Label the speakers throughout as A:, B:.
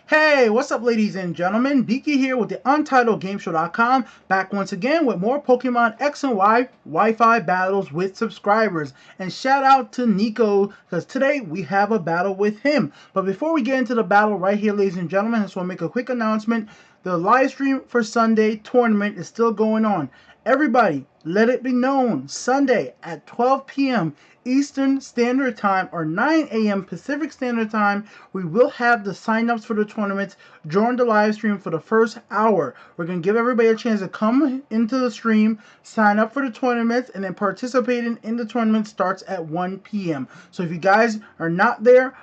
A: Hey, what's up, ladies and gentlemen? Biki here with the UntitledGameShow.com, back once again with more Pokemon X and Y Wi-Fi battles with subscribers. And shout out to Nico, because today we have a battle with him. But before we get into the battle right here, ladies and gentlemen, I just want to make a quick announcement. The live stream for Sunday tournament is still going on. Everybody, let it be known, Sunday at 12 p.m. Eastern Standard Time or 9 a.m. Pacific Standard Time, we will have the sign-ups for the tournaments during the live stream for the first hour. We're going to give everybody a chance to come into the stream, sign up for the tournaments, and then participating in the tournament starts at 1 p.m. So if you guys are not there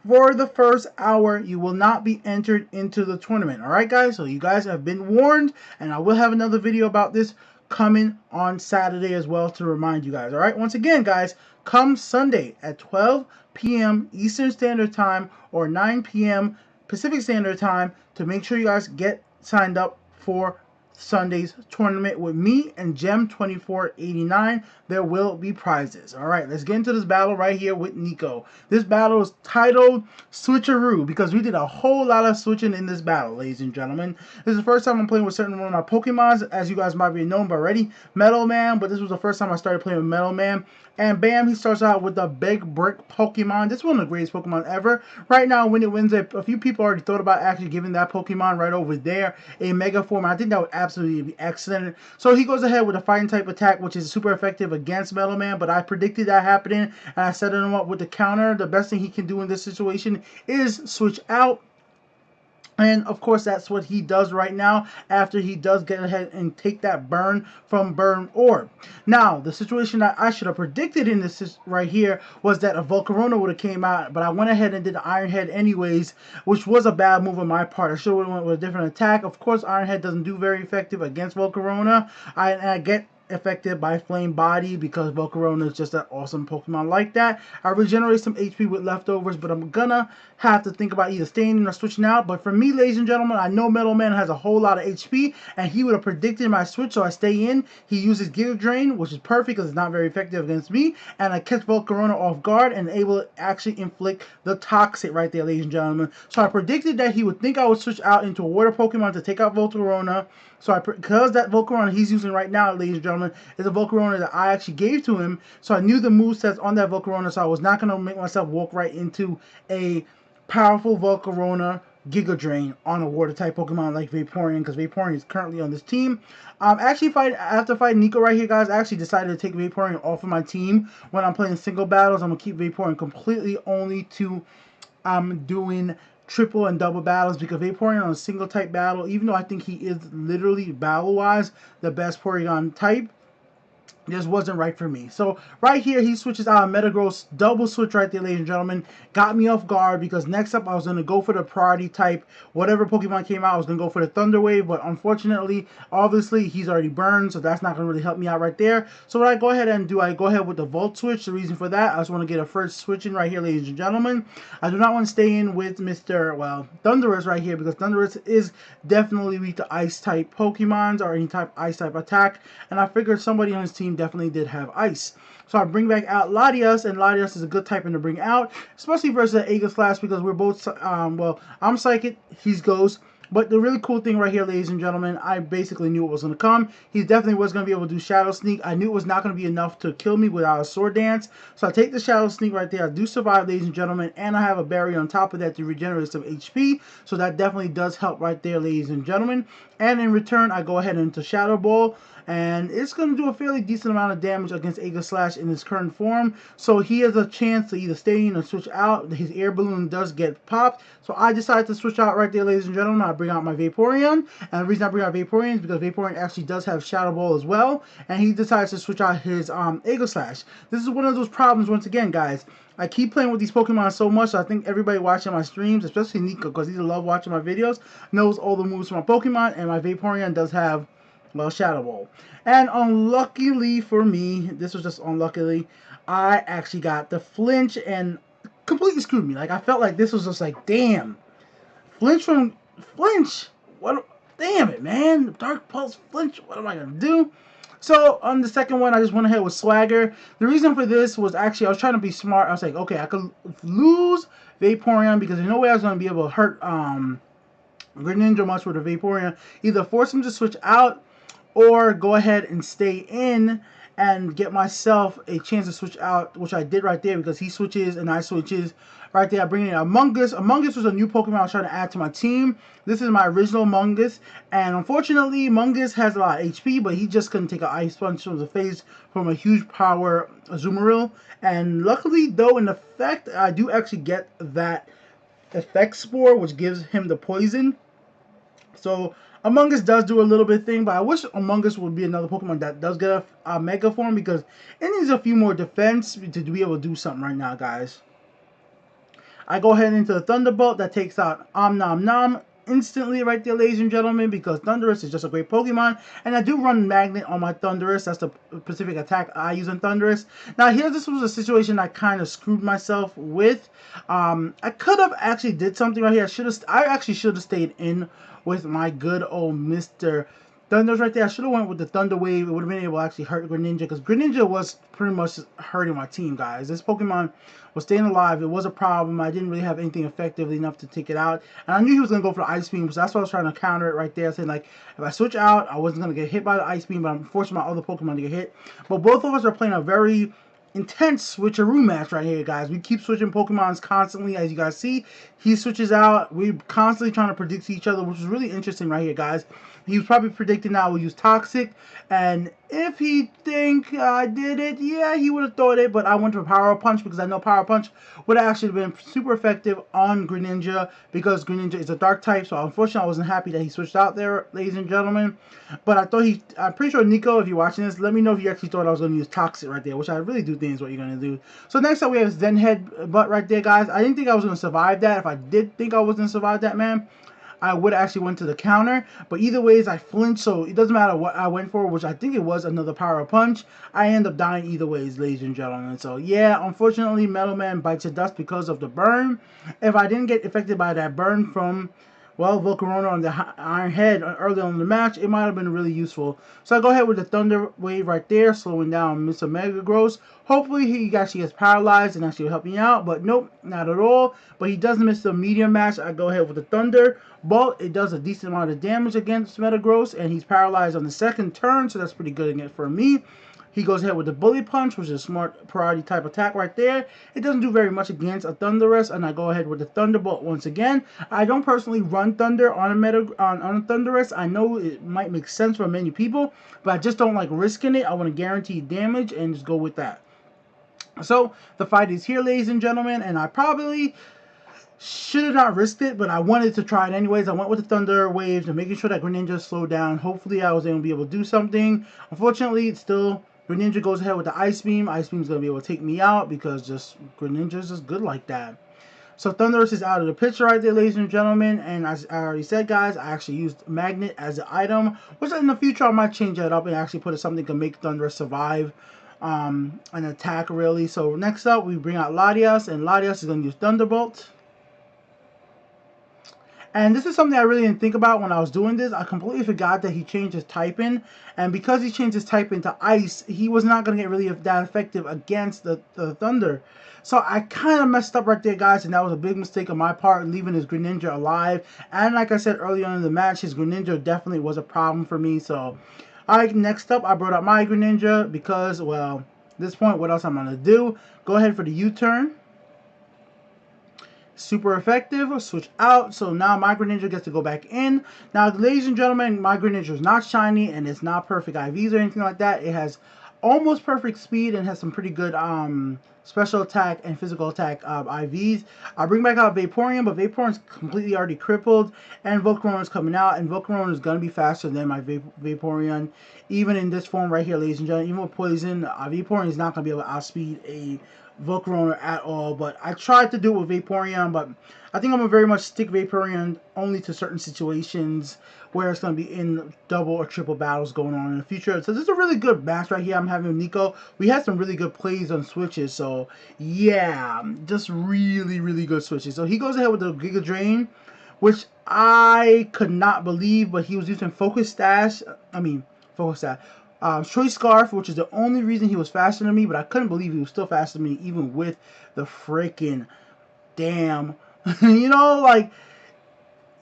A: for the first hour, you will not be entered into the tournament. Alright guys, so you guys have been warned, and I will have another video about this coming on Saturday as well to remind you guys. Alright, once again guys, come Sunday at 12 p.m. Eastern Standard Time or 9 p.m. Pacific Standard Time to make sure you guys get signed up for Sunday's tournament with me and Gem2489. There will be prizes. Alright, let's get into this battle right here with Nico. This battle is titled Switcheroo because we did a whole lot of switching in this battle, ladies and gentlemen. This is the first time I'm playing with certain one of my Pokemons, as you guys might be known by already, Metal Man, but this was the first time I started playing with Metal Man. And bam, he starts out with the Big Brick Pokemon. This is one of the greatest Pokemon ever. Right now, when it wins, a few people already thought about actually giving that Pokemon right over there a Mega Form. I think that would absolutely be excellent. So he goes ahead with a Fighting type attack, which is super effective against Metal Man. But I predicted that happening, and I set him up with the counter. The best thing he can do in this situation is switch out. And of course, that's what he does right now after he does get ahead and take that burn from Burn Orb. Now, the situation that I should have predicted in this right here was that a Volcarona would have came out, but I went ahead and did the Iron Head anyways, which was a bad move on my part. I should have went with a different attack. Of course, Iron Head doesn't do very effective against Volcarona. I get affected by Flame Body because Volcarona is just an awesome Pokemon like that. I regenerate some HP with leftovers, but I'm gonna have to think about either staying in or switching out. But for me, ladies and gentlemen, I know Metal Man has a whole lot of HP, and he would have predicted my switch, so I stay in. He uses Giga Drain, which is perfect because it's not very effective against me, and I catch Volcarona off guard and able to actually inflict the Toxic right there, ladies and gentlemen. So I predicted that he would think I would switch out into a Water Pokemon to take out Volcarona. So because that Volcarona he's using right now, ladies and gentlemen, is a Volcarona that I actually gave to him. So I knew the movesets on that Volcarona, so I was not going to make myself walk right into a powerful Volcarona Giga Drain on a water type Pokemon like Vaporeon, because Vaporeon is currently on this team. After fighting Nico right here, guys, I actually decided to take Vaporeon off of my team when I'm playing single battles. I'm going to keep Vaporeon completely only to doing triple and double battles, because Vaporeon on a single type battle, even though I think he is literally battle wise the best Porygon type, just wasn't right for me. So right here he switches out Metagross, double switch right there, ladies and gentlemen. Got me off guard because next up I was going to go for the priority type. Whatever Pokemon came out, I was going to go for the Thunder Wave, but unfortunately, obviously, he's already burned, so that's not going to really help me out right there. So what I go ahead and do, I go ahead with the Volt Switch. The reason for that, I just want to get a first switch in right here, ladies and gentlemen. I do not want to stay in with Mr. Thundurus right here, because Thundurus is definitely weak to Ice type Pokemons or any type Ice type attack, and I figured somebody on his team definitely did have Ice. So I bring back out Latias, and Latias is a good typing to bring out, especially versus Aegislash, because we're both, I'm Psychic, he's Ghost. But the really cool thing right here, ladies and gentlemen, I basically knew it was going to come. He definitely was going to be able to do Shadow Sneak. I knew it was not going to be enough to kill me without a Sword Dance. So I take the Shadow Sneak right there. I do survive, ladies and gentlemen, and I have a Berry on top of that to regenerate some HP. So that definitely does help right there, ladies and gentlemen. And in return, I go ahead into Shadow Ball, and it's going to do a fairly decent amount of damage against Aegislash in his current form. So he has a chance to either stay in or switch out. His air balloon does get popped. So I decided to switch out right there, ladies and gentlemen. I bring out my Vaporeon. And the reason I bring out Vaporeon is because Vaporeon actually does have Shadow Ball as well. And he decides to switch out his Aegislash. This is one of those problems, once again, guys. I keep playing with these Pokemon so much, so I think everybody watching my streams, especially Nico, because he loves watching my videos, knows all the moves from my Pokemon, and my Vaporeon does have, well, Shadow Ball. And unluckily for me, this was just unluckily, I actually got the flinch and completely screwed me. Like, I felt like this was just like, damn. Flinch from Flinch? What? Damn it, man. Dark Pulse Flinch. What am I going to do? So on the second one, I just went ahead with Swagger. The reason for this was actually I was trying to be smart. I was like, okay, I could lose Vaporeon because there's no way I was going to be able to hurt Greninja much with a Vaporeon. Either force him to switch out or go ahead and stay in and get myself a chance to switch out, which I did right there because he switches and I switches. Right there, I bring in Among Us. Among Us was a new Pokemon I was trying to add to my team. This is my original Among Us, and unfortunately, Among Us has a lot of HP, but he just couldn't take an Ice Punch from the face from a huge power Azumarill. And luckily, though, in effect, I do actually get that effect spore, which gives him the poison. So Among Us does do a little bit thing, but I wish Among Us would be another Pokemon that does get a Mega form because it needs a few more defense to be able to do something right now, guys. I go ahead into the Thunderbolt that takes out Nom Nom instantly right there, ladies and gentlemen, because Thundurus is just a great Pokemon. And I do run Magnet on my Thundurus. That's the specific attack I use on Thundurus. Now, here, this was a situation I kind of screwed myself with. I could have actually did something right here. I actually should have stayed in with my good old Mr. Thundurus right there. I should have went with the Thunder Wave. It would have been able to actually hurt Greninja because Greninja was pretty much hurting my team, guys. This Pokemon was staying alive. It was a problem. I didn't really have anything effectively enough to take it out. And I knew he was going to go for the Ice Beam, so that's why I was trying to counter it right there. Saying, like, if I switch out, I wasn't going to get hit by the Ice Beam, but I'm forcing my other Pokemon to get hit. But both of us are playing a very intense switcheroo match right here, guys. We keep switching Pokemons constantly, as you guys see. He switches out. We're constantly trying to predict each other, which is really interesting right here, guys. He was probably predicting that I will use Toxic, and if he think I did it, yeah, he would have thought it, but I went for Power Punch because I know Power Punch would have actually been super effective on Greninja because Greninja is a Dark type, so unfortunately I wasn't happy that he switched out there, ladies and gentlemen. But I thought I'm pretty sure, Nico, if you're watching this, let me know if you actually thought I was going to use Toxic right there, which I really do think is what you're going to do. So next up we have Zen Headbutt right there, guys. I didn't think I was going to survive that. If I did think I was going to survive that, man, I would actually went to the counter, but either ways I flinched, so it doesn't matter what I went for, which I think it was another Power Punch. I end up dying either ways, ladies and gentlemen. So yeah, unfortunately, Metal Man bites the dust because of the burn. If I didn't get affected by that burn from, well, Volcarona on the Iron Head early on in the match, it might have been really useful. So I go ahead with the Thunder Wave right there, slowing down Mr. Megagross. Hopefully he actually gets paralyzed and actually will help me out, but nope, not at all. But he does miss the medium match. I go ahead with the Thunder Bolt. It does a decent amount of damage against Metagross, and he's paralyzed on the second turn, so that's pretty good for me. He goes ahead with the Bully Punch, which is a smart priority type attack right there. It doesn't do very much against a Thundurus, and I go ahead with the Thunderbolt once again. I don't personally run Thunder on a Thundurus. I know it might make sense for many people, but I just don't like risking it. I want to guarantee damage and just go with that. So the fight is here, ladies and gentlemen, and I probably should have not risked it, but I wanted to try it anyways. I went with the Thunder Waves and making sure that Greninja slowed down. Hopefully I was going to be able to do something. Unfortunately, it's still Greninja goes ahead with the Ice Beam. Ice Beam's going to be able to take me out because just Greninja's just good like that. So Thundurus is out of the picture right there, ladies and gentlemen. And as I already said, guys, I actually used Magnet as an item, which in the future I might change that up and actually put something to make Thundurus survive an attack, really. So next up, we bring out Latias, and Latias is going to use Thunderbolt. And this is something I really didn't think about when I was doing this. I completely forgot that he changed his typing. And because he changed his typing to Ice, he was not going to get really that effective against the Thunder. So I kind of messed up right there, guys. And that was a big mistake on my part, leaving his Greninja alive. And like I said early on in the match, his Greninja definitely was a problem for me. So, alright, next up, I brought out my Greninja because, well, at this point, what else I'm going to do? Go ahead for the U-turn. Super effective. Switch out. So now my Greninja gets to go back in. Now, ladies and gentlemen, my Greninja is not shiny and it's not perfect IVs or anything like that. It has almost perfect speed and has some pretty good special attack and physical attack IVs. I bring back out Vaporeon, but Vaporeon is completely already crippled, and Volcarona is coming out, and Volcarona is going to be faster than my Vaporeon, even in this form right here, ladies and gentlemen. Even with Poison, Vaporeon is not going to be able to outspeed a Volcarona at all. But I tried to do it with Vaporeon, but I think I'm going to very much stick Vaporeon only to certain situations where it's going to be in double or triple battles going on in the future. So this is a really good match right here I'm having with Nico. We had some really good plays on switches, so yeah, just really, really good switches. So he goes ahead with the Giga Drain, which I could not believe, but he was using Choice Scarf, which is the only reason he was faster than me, but I couldn't believe he was still faster than me, even with the freaking damn. You know, like,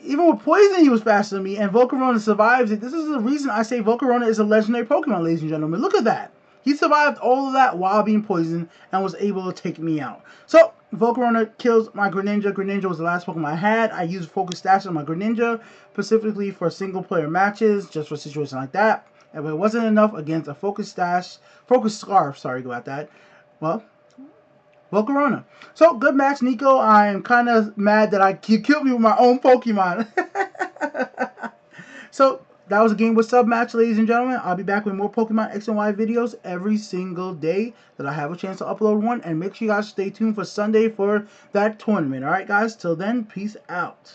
A: even with Poison, he was faster than me, and Volcarona survives it. This is the reason I say Volcarona is a legendary Pokemon, ladies and gentlemen. Look at that. He survived all of that while being poisoned and was able to take me out. So, Volcarona kills my Greninja. Greninja was the last Pokemon I had. I used Focus Stash on my Greninja, specifically for single-player matches, just for situations like that. And if it wasn't enough against a Focus Scarf, sorry about that, well, Volcarona. So, good match, Nico. I am kind of mad that you killed me with my own Pokemon. So, that was a Game with Sub match, ladies and gentlemen. I'll be back with more Pokemon X and Y videos every single day that I have a chance to upload one. And make sure you guys stay tuned for Sunday for that tournament. Alright, guys? Till then, peace out.